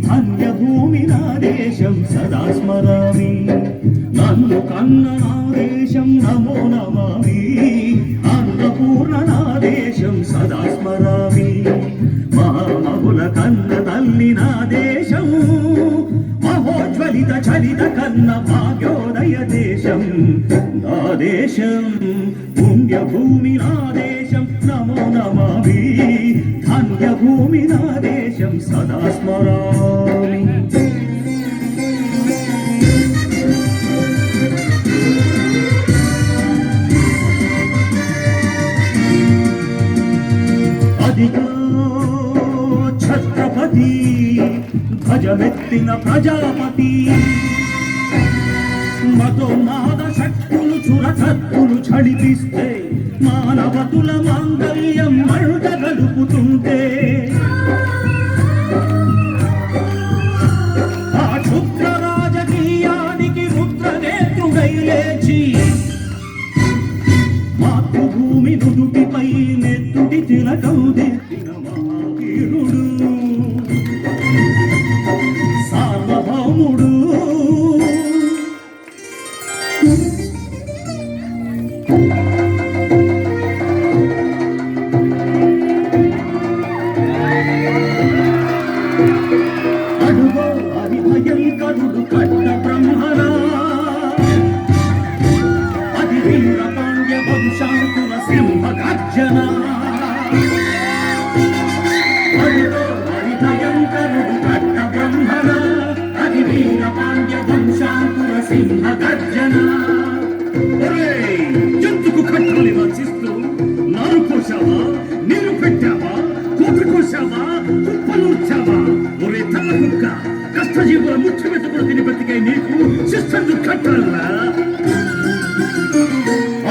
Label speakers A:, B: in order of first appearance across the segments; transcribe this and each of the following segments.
A: ధన్యభూమి నా దేశం సదా స్మరామి నన్ను కన్న నా దేశం నమో నమామి అన్నపూర్ణ నా దేశం సదా స్మరామి మహామహుల కన్న తల్లి నా దేశం మహోజ్వలిత చలిత కన్న భాగ్యోదయ దేశం నా దేశం పుణ్యభూమి నా దేశం నమో నమామి ధన్యభూమి నా దేశం సదా స్మరామి అదిగో ఛత్రపతి ధ్వజమెత్తిన ప్రజాపతి మతోన్మాద శక్తులు చురకత్తులు చడిపిస్తే మానవతుల మాంగళ్యం మంట గలుపుతుంటే ఆ క్షుద్ర రాజకీయానికి రుద్రనేత్రుడై లేచి మాతృభూమి నుదుటిపై నెత్తుటి తిలకం దిద్దిన మహావీరుడు సార్వభౌముడు అడుగో అది భయంకరుడు కట్ట బ్రహ్మరా అది వీర పాండ్య వంశాంకుల సింహ గర్జన అడుగో అది భయంకరుడు కట్ట బ్రహ్మరా అది వీర పాండ్య వంశాంకుల సింహ గర్జన ఎందుకు కట్టాలి రచిస్తూ నారు కోసావా నీరు పెట్టావా కోపి కోసావా కుప్పలూర్చావా ఒరే తల్ల కుక్క కష్టజీవుల ముఖ్య మెతుకులు తిని బతికే నీకు శిస్తు కట్టాలా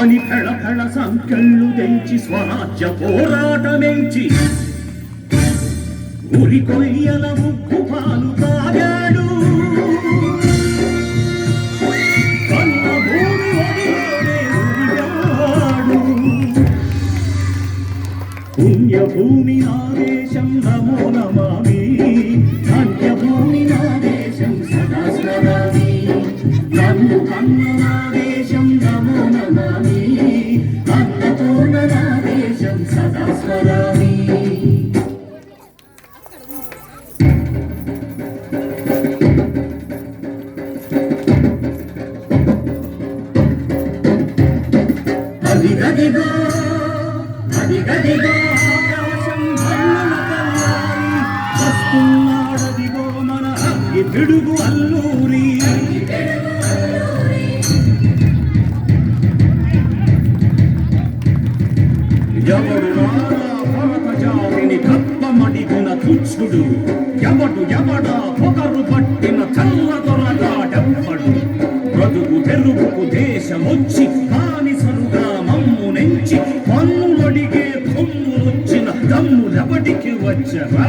A: అని ఫెళ ఫెళ సంఖ్యలు తెంచి స్వరాజ్య పోరాటమెంచి ఉరి కొయ్యల ముక్కు పాలు తాగాడు పుణ్యభూమి నా దేశం నమో నమామి ధన్యభూమి నా దేశం సదా స్మరామి నన్ను కన్న నా దేశం నమో నమామి అన్నపూర్ణ నా దేశం సదా స్మరామి అదిగదిగో అదిగదిగో ఆకాశం భర్మన కల్లారి వస్తున్నాడదిగో మన అగ్గి పిడుగు అల్లూరి ఎవడు భరత జాతిని కప్పమడిగిన తుచ్చుడు ఎవడా పొగరు పట్టిన చల్లదొరగాడెవ్వడు బ్రతుకు తెరువుకు దేశమొచ్చి బానిసలుగా మమ్ము నెంచి పన్నులడిగే కొమ్ములొచ్చిన దమ్ములెవడికి వచ్చరా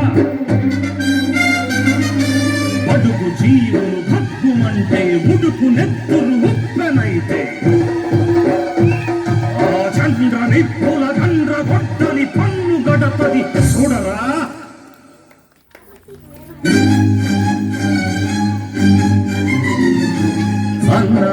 A: బడుగు జీవులు భగ్గుమంటే ఉడుకు నెత్తురు ఉప్పెనైతే ఆ చంద్ర నిప్పుల చంద్ర గొడ్డలి పన్ను గడపది చూడరా అన్నా